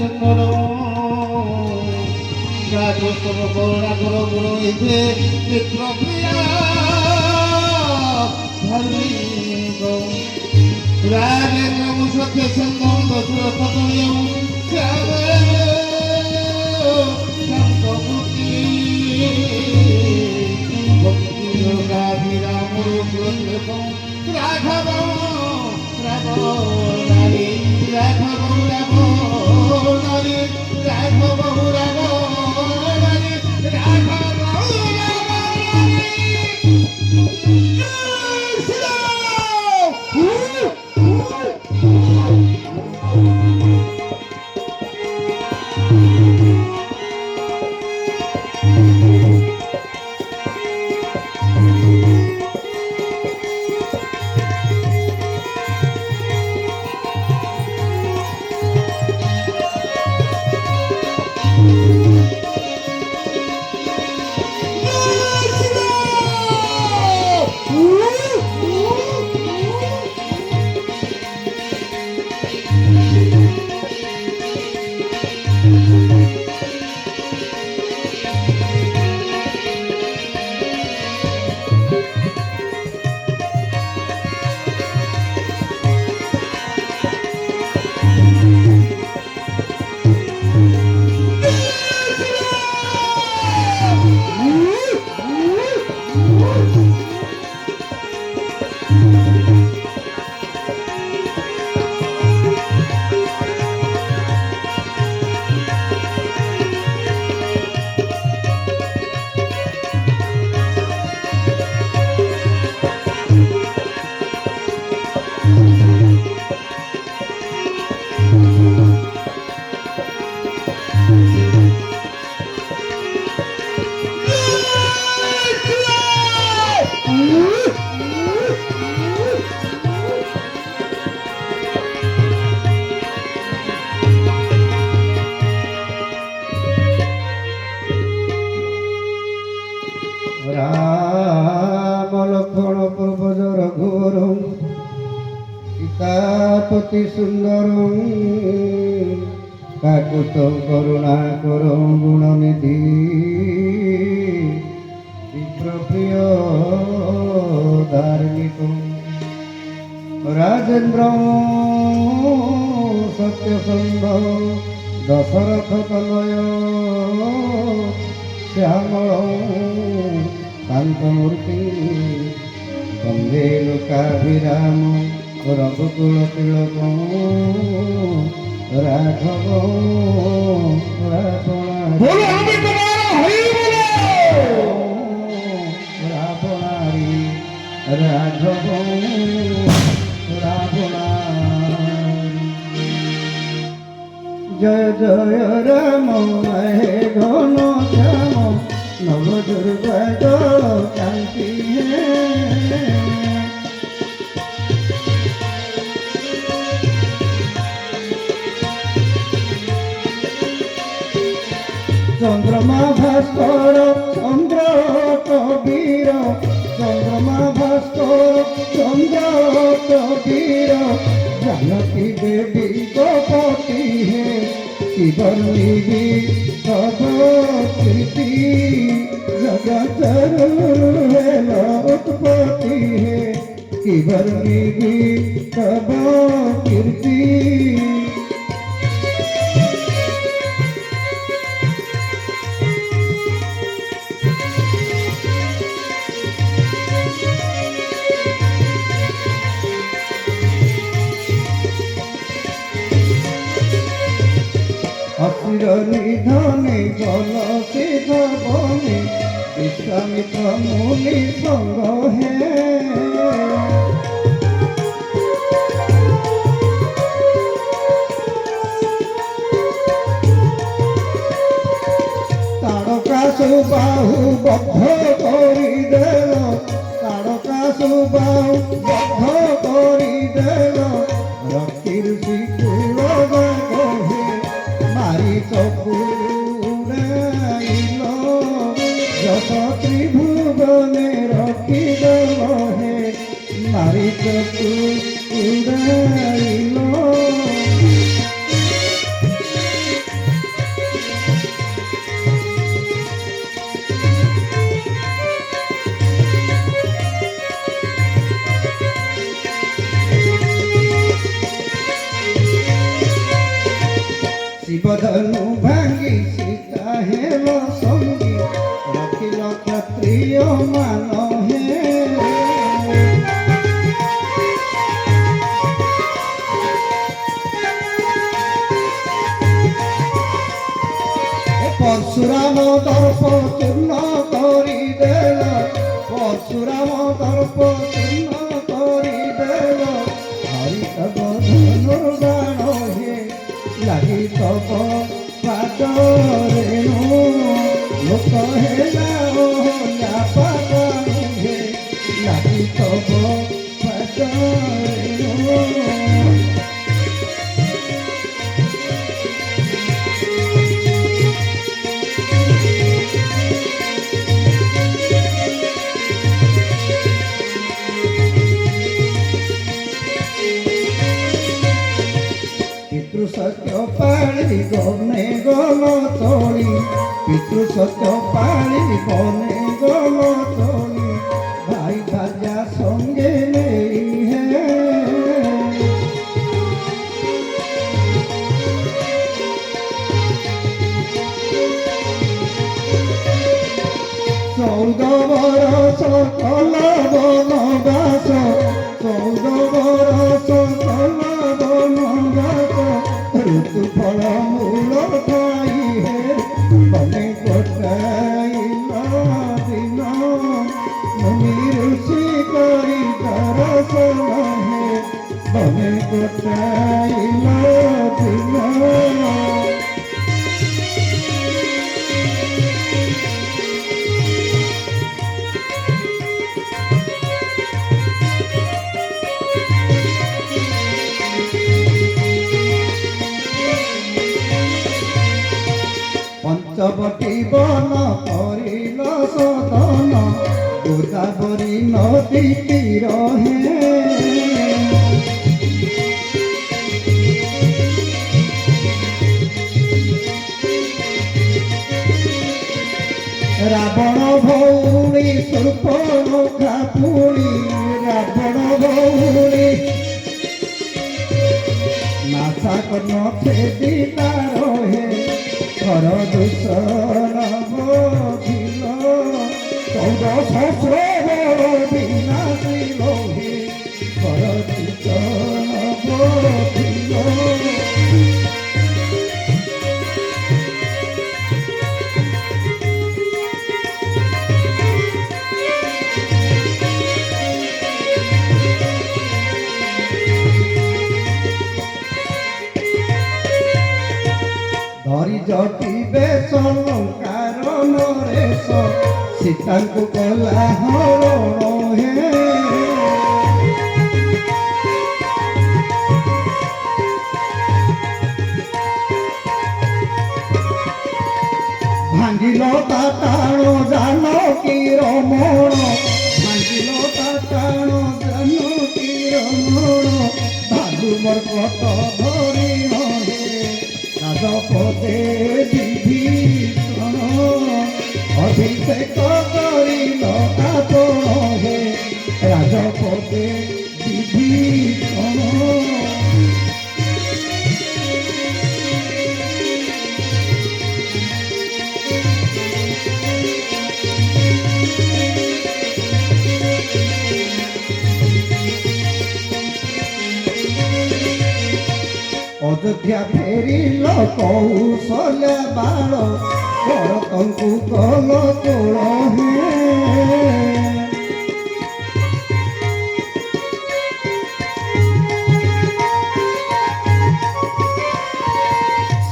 সুন্দর রাজস্তব করুণা করো গুরু ইথে মিত্র প্রিয়া রাজেন্দ্র মুসকে সুন্দর দশরথ তুল্যম শান্তমূর্তি ভক্তি দুর্গাভিরাম রাঘব রাঘব নারী রাঘব রাঘব নারী রাঘব রাঘব নারী রাঘব राम लक्ष्मण पूर्वज रघुवर सीतापति सुंदर काकुत करुणा कर गुणनिधि विप्रप्रिय धार्मिक राजेन्द्र सत्यसंध दशरथ तनय श्यामल शांतमूर्ति वंदे लोकाभिराम रघुकुल तिलक राघव रावणारी राघव जय जय राम हे घन श्याम नव दुर्गा जल कांति चंद्रमा भास्कर चंद्र कबीर चंद्रमा भास्कर चंद्र कबीर जानकी देवी गोपति है शिवनी सब कीर्ति जगत उत्पत्ति है शिवनी सब कीर्ति असुर निधने जल सिद्ध बने विश्वामित्र मुनि संग है तारका सुबाहु बद्ध करिदेल तारका सुबाहु बद्ध करिदेल रक्षिर शिकुल कहे मारी चपुराइल जस त्रिभुवने रखिदेल हे मारी चपुराइल ଶିବଧନୁ ଭାଙ୍ଗି ସୀତା ହେଲ ସଙ୍ଗୀ ରଖିଲ କ୍ଷତ୍ରିୟ ମାନ ହେ পরশুরাম দর্প চূর্ণ করিদেল পরশুরাম দর্প চূর্ণ করিদেল হরি তব ধনুর্বাণ হে লাগি তব পাদ রেণু লোক হেলা ওলা পাদ হে লাগি তব পাদ রেণু পিতৃ সত্য পালি গনে গল তলি পিতৃ সত্য পালি গনে গল তলি ভাই ভাজা সঙ্গে নেই হে চৌদ বরষ কল বনবাস চৌদ বরষ কল বনবাস ঋতু ফল মূল খাই হে বনে গোটাইল দিন মুনি ঋষি করি দর্শন হে বনে গোটাইল দিন পঞ্চবটী বন করিল সদন গোদাবরী নদী তীর হে রাবণ ভৌরি সূর্পনখা পুরী রাবণ ভৌরি নাসা কর্ণ খেদি তার হে ঘর দূষণ বোধিল চৌদ সহস্র বিনাশিল হে ঘর দূষণ বোধিল ধরি জটি বেশ লঙ্କାର নরেশ সীতাଙ୍କୁ କଲା ହରଣ ହେ ଭାଙ୍ଗିଲ ତା ଟାଣ ଜାନକୀ ରମଣ ଭାଙ୍ଗିଲ ତା ଟାଣ ଜାନକୀ ରମଣ ଭାଲୁ ମର୍କଟ ଧରି রাজপদে বিভীষণ অভিষেক করিল আপন হে রাজপদে বিভীষণ অযোধ্যা ফেরিল কৌশল্য বাଳ ভরতଙ୍କୁ কল তোଳ হে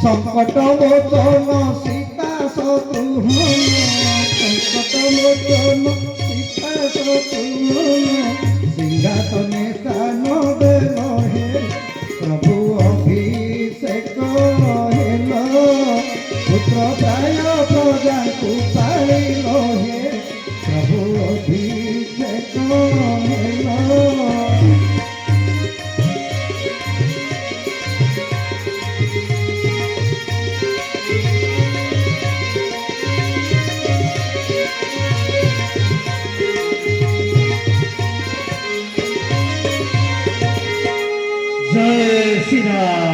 সংকট মোচন সীতা শত্রুঘ্ন সংকট মোচন সীতা শত্রুঘ্ন সিংহাসনে স্থান দেল হে প্রভু অভিষেক হেল পুত্র প্রায় প্রজাଙ୍କୁ পাଳିଲ হে প্রভু অভিষেক হেল জয় শ্রীরাম।